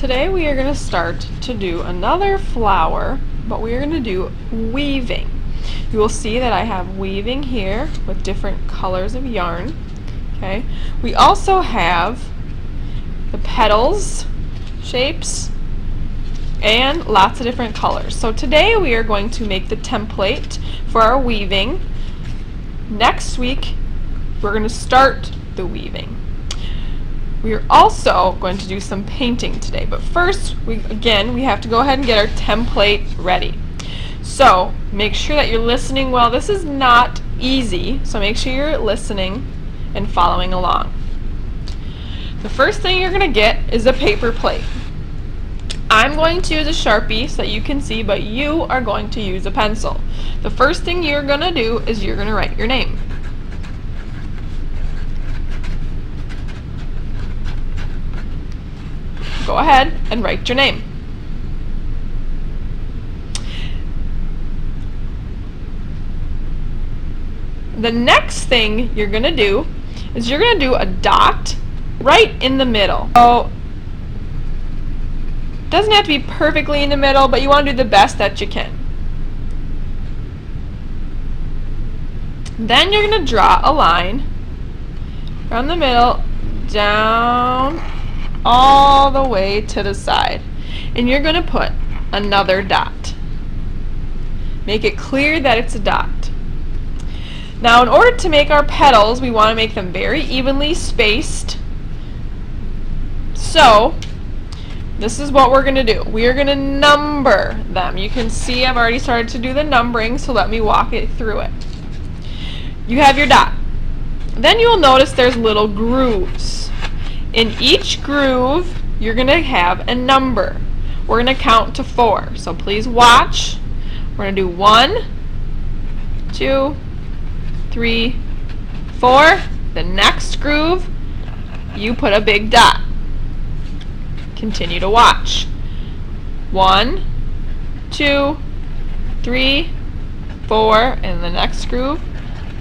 Today we are going to start to do another flower, but we are going to do weaving. You will see that I have weaving here with different colors of yarn. Okay. We also have the petals, shapes, and lots of different colors. So today we are going to make the template for our weaving. Next week we're going to start the weaving. We are also going to do some painting today, but first we have to go ahead and get our template ready. So make sure that you're listening well. This is not easy, so make sure you're listening and following along. The first thing you're going to get is a paper plate. I'm going to use a Sharpie so that you can see, but you are going to use a pencil. The first thing you're going to do is you're going to write your name. Go ahead and write your name. The next thing you're going to do is you're going to do a dot right in the middle. So it doesn't have to be perfectly in the middle, but you want to do the best that you can. Then you're going to draw a line from the middle down all the way to the side, and you're going to put another dot. Make it clear that it's a dot. Now in order to make our petals, we want to make them very evenly spaced. So this is what we're going to do. We are going to number them. You can see I've already started to do the numbering, so let me walk it through it. You have your dot. Then you'll notice there's little grooves. In each groove, you're going to have a number. We're going to count to 4. So please watch. We're going to do 1, 2, 3, 4. The next groove, you put a big dot. Continue to watch. 1, 2, 3, 4. And the next groove,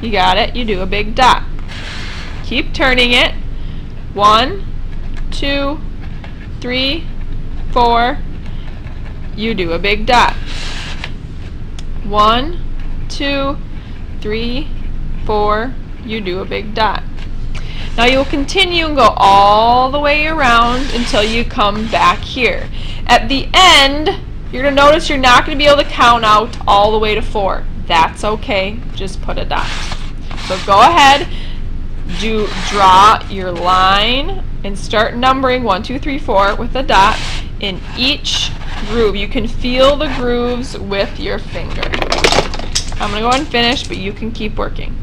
you got it. You do a big dot. Keep turning it. 1, 2, 3, 4. You do a big dot. 1, 2, 3, 4. You do a big dot. Now you'll continue and go all the way around until you come back here. At the end, you're going to notice you're not going to be able to count out all the way to 4. That's okay. Just put a dot. So go ahead. Draw your line and start numbering 1, 2, 3, 4 with a dot in each groove. You can feel the grooves with your finger. I'm going to go ahead and finish, but you can keep working.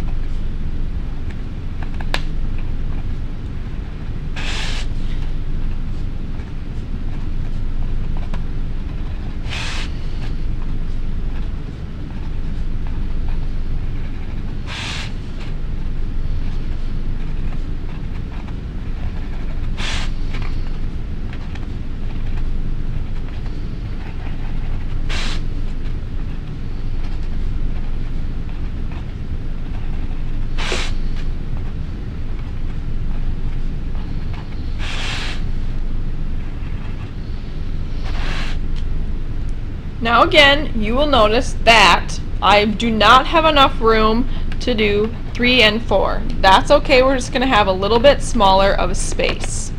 Now again, you will notice that I do not have enough room to do 3 and 4. That's okay, we're just going to have a little bit smaller of a space.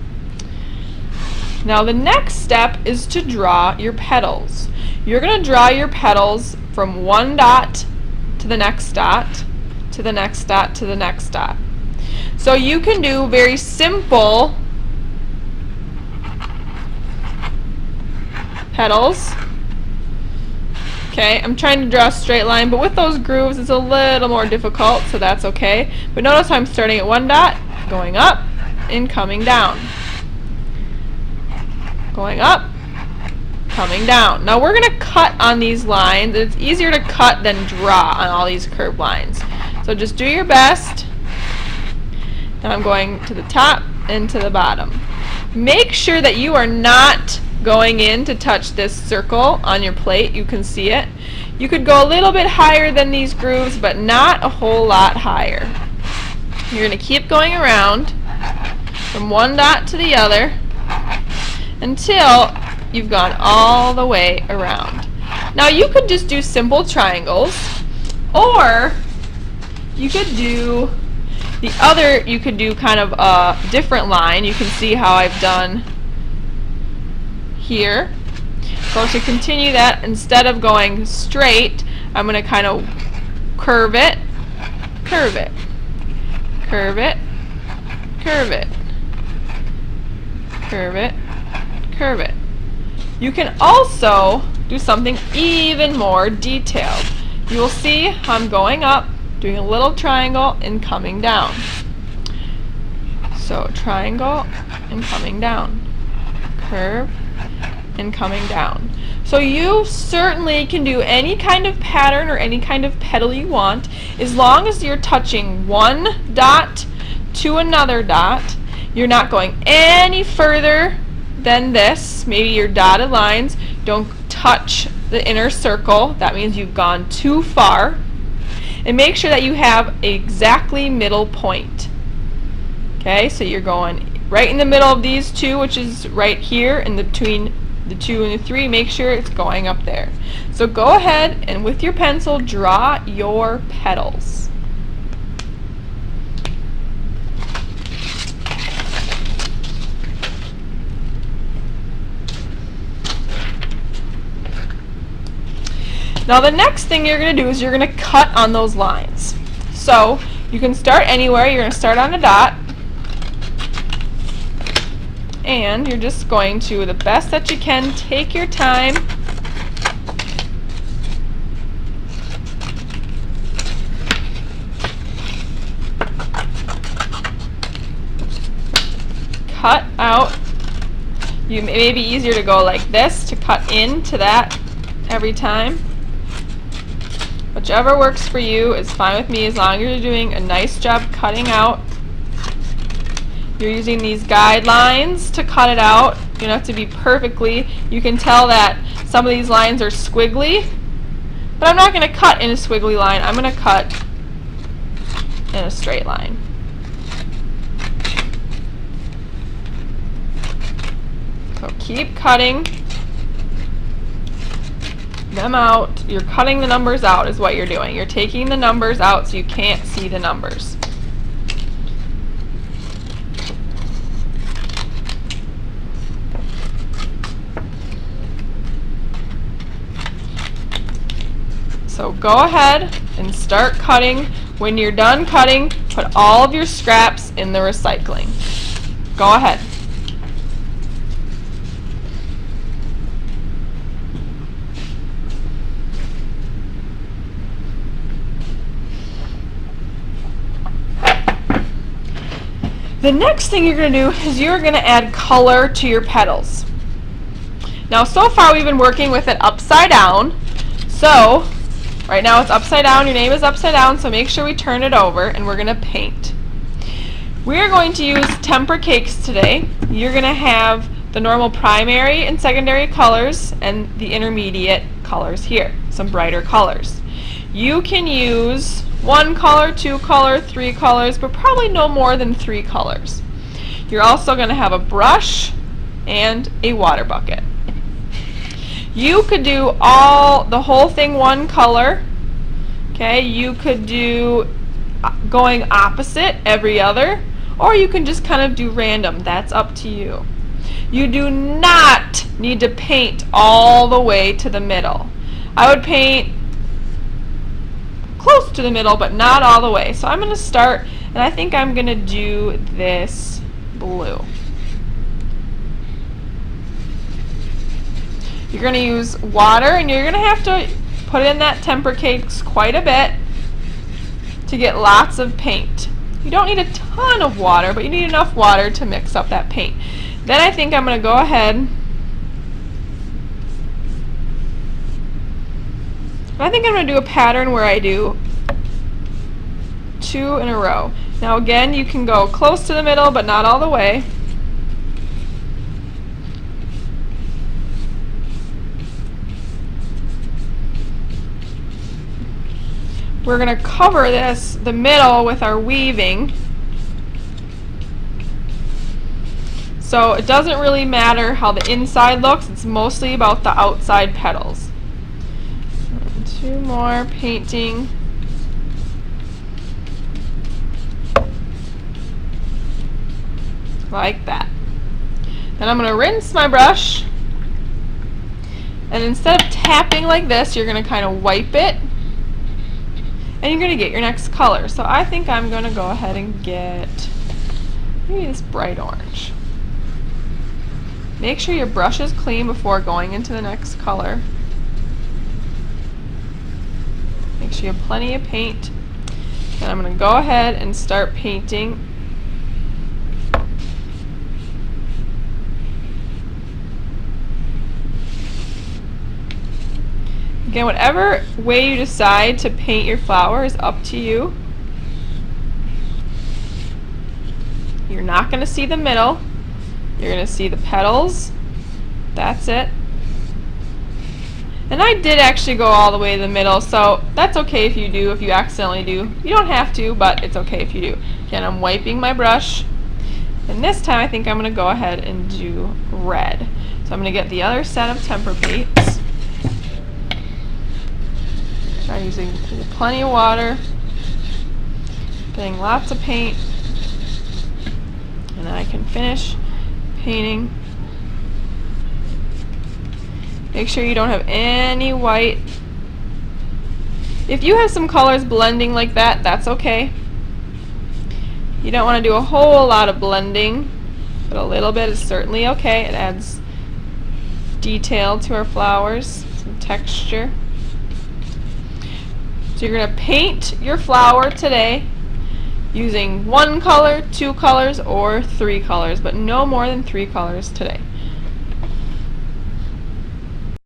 Now the next step is to draw your petals. You're going to draw your petals from one dot to the next dot, to the next dot, to the next dot. So you can do very simple petals. Okay, I'm trying to draw a straight line, but with those grooves it's a little more difficult, so that's okay. But notice I'm starting at one dot, going up, and coming down. Going up, coming down. Now we're going to cut on these lines. It's easier to cut than draw on all these curved lines. So just do your best. Now I'm going to the top and to the bottom. Make sure that you are not going in to touch this circle on your plate. You can see it. You could go a little bit higher than these grooves, but not a whole lot higher. You're going to keep going around from one dot to the other until you've gone all the way around. Now you could just do simple triangles, or you could do you could do kind of a different line. You can see how I've done here. So to continue that, instead of going straight, I'm going to kind of curve it, curve it, curve it, curve it, curve it, curve it. You can also do something even more detailed. You will see how I'm going up, doing a little triangle, and coming down. So triangle and coming down. Curve and coming down. So you certainly can do any kind of pattern or any kind of petal you want, as long as you're touching one dot to another dot. You're not going any further than this. Maybe your dotted lines don't touch the inner circle. That means you've gone too far. And make sure that you have exactly middle point. Okay, so you're going right in the middle of these two, which is right here, and between the 2 and the 3, make sure it's going up there. So go ahead and with your pencil draw your petals. Now the next thing you're going to do is you're going to cut on those lines. So you can start anywhere. You're going to start on a dot, and you're just going to, the best that you can, take your time. Cut out. It may be easier to go like this, to cut into that every time. Whichever works for you is fine with me, as long as you're doing a nice job cutting out. You're using these guidelines to cut it out. You don't have to be perfectly. You can tell that some of these lines are squiggly, but I'm not going to cut in a squiggly line. I'm going to cut in a straight line. So keep cutting them out. You're cutting the numbers out is what you're doing. You're taking the numbers out so you can't see the numbers. So go ahead and start cutting. When you're done cutting, put all of your scraps in the recycling. Go ahead. The next thing you're going to do is you're going to add color to your petals. Now so far we've been working with it upside down. So right now it's upside down, your name is upside down, so make sure we turn it over and we're going to paint. We're going to use Tempera Cakes today. You're going to have the normal primary and secondary colors and the intermediate colors here, some brighter colors. You can use 1 color, 2 color, 3 colors, but probably no more than 3 colors. You're also going to have a brush and a water bucket. You could do the whole thing 1 color. Okay, you could do going opposite every other, or you can just kind of do random. That's up to you. You do not need to paint all the way to the middle. I would paint close to the middle, but not all the way. So I'm going to start, and I think I'm going to do this blue. You're going to use water, and you're going to have to put in that Tempera Cakes quite a bit to get lots of paint. You don't need a ton of water, but you need enough water to mix up that paint. Then I think I'm going to go ahead, I think I'm going to do a pattern where I do 2 in a row. Now again, you can go close to the middle, but not all the way. We're going to cover the middle with our weaving. So it doesn't really matter how the inside looks, it's mostly about the outside petals. And 2 more painting. Like that. Then I'm going to rinse my brush, and instead of tapping like this, you're going to kind of wipe it, and you're going to get your next color. So I think I'm going to go ahead and get maybe this bright orange. Make sure your brush is clean before going into the next color. Make sure you have plenty of paint. And I'm going to go ahead and start painting. Again, whatever way you decide to paint your flower is up to you. You're not going to see the middle. You're going to see the petals. That's it. And I did actually go all the way to the middle, so that's okay if you do, if you accidentally do. You don't have to, but it's okay if you do. Again, I'm wiping my brush. And this time I think I'm going to go ahead and do red. So I'm going to get the other set of tempera paints. Try using plenty of water, getting lots of paint, and I can finish painting. Make sure you don't have any white. If you have some colors blending like that, that's okay. You don't want to do a whole lot of blending, but a little bit is certainly okay. It adds detail to our flowers, some texture. So you're going to paint your flower today using 1 color, 2 colors, or 3 colors, but no more than 3 colors today.